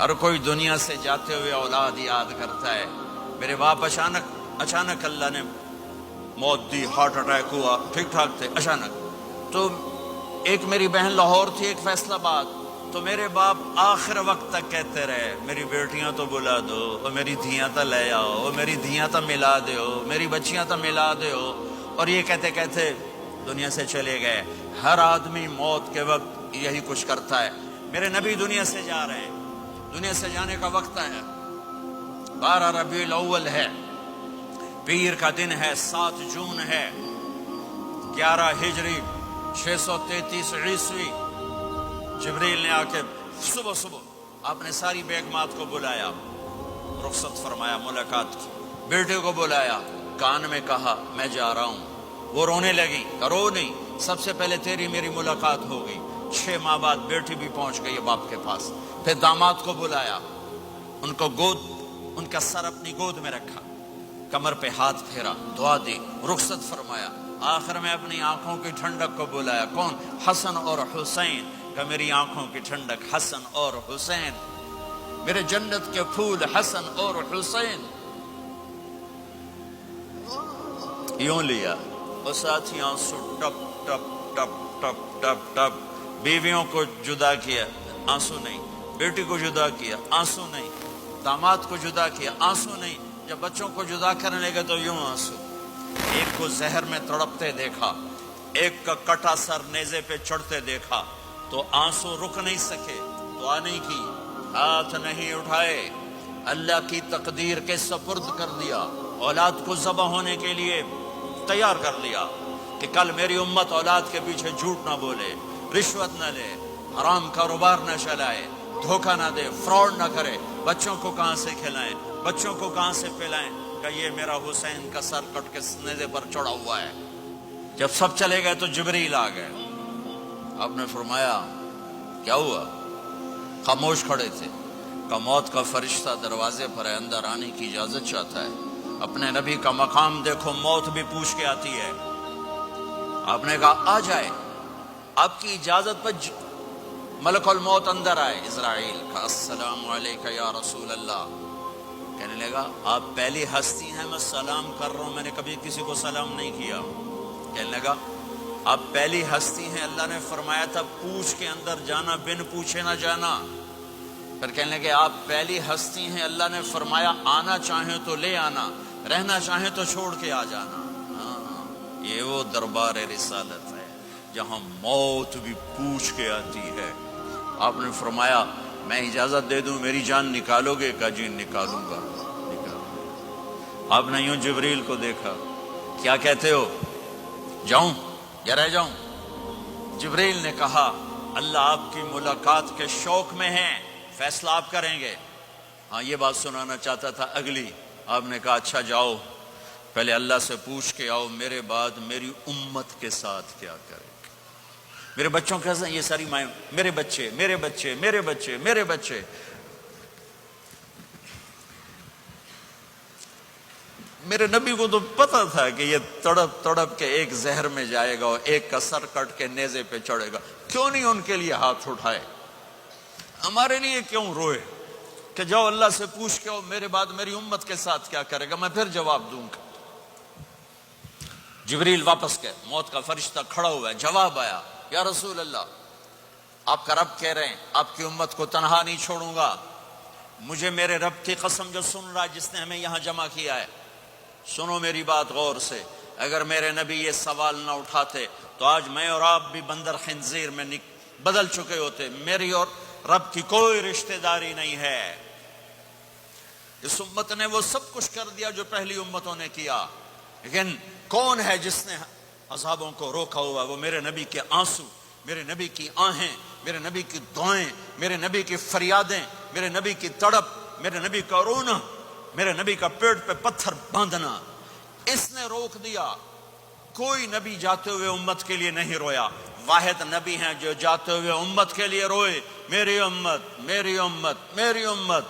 हर कोई दुनिया से जाते हुए औलाद याद करता है। मेरे बाप अचानक अल्लाह ने मौत दी, हार्ट अटैक हुआ, ठीक ठाक थे, अचानक। तो एक मेरी बहन लाहौर थी, एक फैसलाबाद। तो मेरे बाप आखिर वक्त तक कहते रहे, मेरी बेटियां तो बुला दो, और मेरी धियां तो ले आओ, और मेरी धियां तो मिला दो, मेरी बच्चियां तो मिला दो। और ये कहते कहते दुनिया से चले गए। हर आदमी मौत के वक्त यही कुछ करता है। मेरे नबी दुनिया से जा रहे हैं, दुनिया से जाने का वक्त है। 12 रबीउल अव्वल है, पीर का दिन है, 7 जून है, 11 हिजरी 633 ईस्वी। जिब्रील ने आके सुबह सुबह आपने सारी बेगमात को बुलाया, रुखसत फरमाया, मुलाकात की। बेटे को बुलाया, कान में कहा मैं जा रहा हूं। वो रोने लगी, रो नहीं, सबसे पहले तेरी मेरी मुलाकात हो गई। 6 माह बाद बेटी भी पहुंच गई बाप के पास। फिर दामाद को बुलाया, उनको उनका सर अपनी गोद में रखा, कमर पे हाथ फेरा, दुआ दी, रुखसत फरमाया। आखिर में अपनी आंखों की ठंडक को बुलाया। कौन? हसन और हुसैन का। मेरी आंखों की ठंडक हसन और हुसैन, मेरे जन्नत के फूल हसन और हुसैन। यूं लिया और साथ ही आंसू टप टप टप टप टप टप। बीवियों को जुदा किया, आंसू नहीं। बेटी को जुदा किया, आंसू नहीं। दामाद को जुदा किया, आंसू नहीं। जब बच्चों को जुदा करने लगे तो यूं आंसू। एक को जहर में तड़पते देखा, एक का कटा सर नेज़े पे चढ़ते देखा, तो आंसू रुक नहीं सके, दुआ नहीं की, हाथ नहीं उठाए, अल्लाह की तकदीर के सपुर्द कर दिया। औलाद को ज़बह होने के लिए तैयार कर लिया कि कल मेरी उम्मत औलाद के पीछे झूठ ना बोले, रिश्वत न ले, हराम कारोबार न चलाए, धोखा ना दे, फ्रॉड ना करे। बच्चों को कहां से खिलाएं, बच्चों को कहां से पिलाएं? कि ये मेरा हुसैन का सर कट के नेज़े पर चढ़ा हुआ है। जब सब चले गए तो जिब्रील आ गए। आपने फरमाया क्या हुआ? खामोश खड़े थे। का मौत का फरिश्ता दरवाजे पर है, अंदर आने की इजाजत चाहता है। अपने नबी का मकाम देखो, मौत भी पूछ के आती है। आपने कहा आ जाए, आपकी इजाजत पर मलकुल मौत अंदर आए। इज़राइल का अस्सलामु अलैका या रसूल अल्लाह। कहने लगा आप पहली हस्ती हैं, मैं सलाम कर रहा हूं, मैंने कभी किसी को सलाम नहीं किया। कहने लगा आप पहली हस्ती हैं, अल्लाह ने फरमाया था पूछ के अंदर जाना, बिन पूछे ना जाना। फिर कहने लगे आप पहली हस्ती हैं, अल्लाह ने फरमाया आना चाहे तो ले आना, रहना चाहे तो छोड़ के आ जाना। हाँ, ये वो दरबार रिसालत है जहां मौत भी पूछ के आती है। आपने फरमाया मैं इजाजत दे दूं, मेरी जान निकालोगे? का जी निकालूंगा। आपने यूं जिब्रील को देखा, क्या कहते हो, जाऊं या रह जाऊं? जिब्रील ने कहा अल्लाह आपकी मुलाकात के शौक में है, फैसला आप करेंगे। हाँ, ये बात सुनाना चाहता था अगली। आपने कहा अच्छा जाओ, पहले अल्लाह से पूछ के आओ मेरे बाद मेरी उम्मत के साथ क्या करें, मेरे बच्चों के साथ। ये सारी माएं मेरे बच्चे मेरे बच्चे मेरे बच्चे मेरे बच्चे। मेरे नबी को तो पता था कि ये तड़प तड़प के एक जहर में जाएगा और एक का सर कट के नेज़े पे चढ़ेगा। क्यों नहीं उनके लिए हाथ उठाए? हमारे लिए क्यों रोए कि जाओ अल्लाह से पूछ के आओ मेरे बाद मेरी उम्मत के साथ क्या करेगा, मैं फिर जवाब दूंगा। जिब्रील वापस गए, मौत का फरिश्ता खड़ा हुआ है। जवाब आया या रसूल अल्लाह आपका रब कह रहे हैं आपकी उम्मत को तनहा नहीं छोड़ूंगा। मुझे मेरे रब की कसम जो सुन रहा है, जिसने हमें यहां जमा किया है, सुनो मेरी बात गौर से। अगर मेरे नबी ये सवाल ना उठाते तो आज मैं और आप भी बंदर खिंजीर में बदल चुके होते। मेरी और रब की कोई रिश्तेदारी नहीं है। इस उम्मत ने वो सब कुछ कर दिया जो पहली उम्मतों ने किया, लेकिन कौन है जिसने अज़ाबों को रोका हुआ? वो मेरे नबी के आंसू, मेरे नबी की आहें, मेरे नबी की दुआएं, मेरे नबी की फरियादें, मेरे नबी की तड़प, मेरे नबी का रोना, मेरे नबी का पेट पे पत्थर बांधना, इसने रोक दिया। कोई नबी जाते हुए उम्मत के लिए नहीं रोया। वाहिद नबी हैं जो जाते हुए उम्मत के लिए रोए, मेरी उम्मत मेरी उम्मत मेरी उम्मत।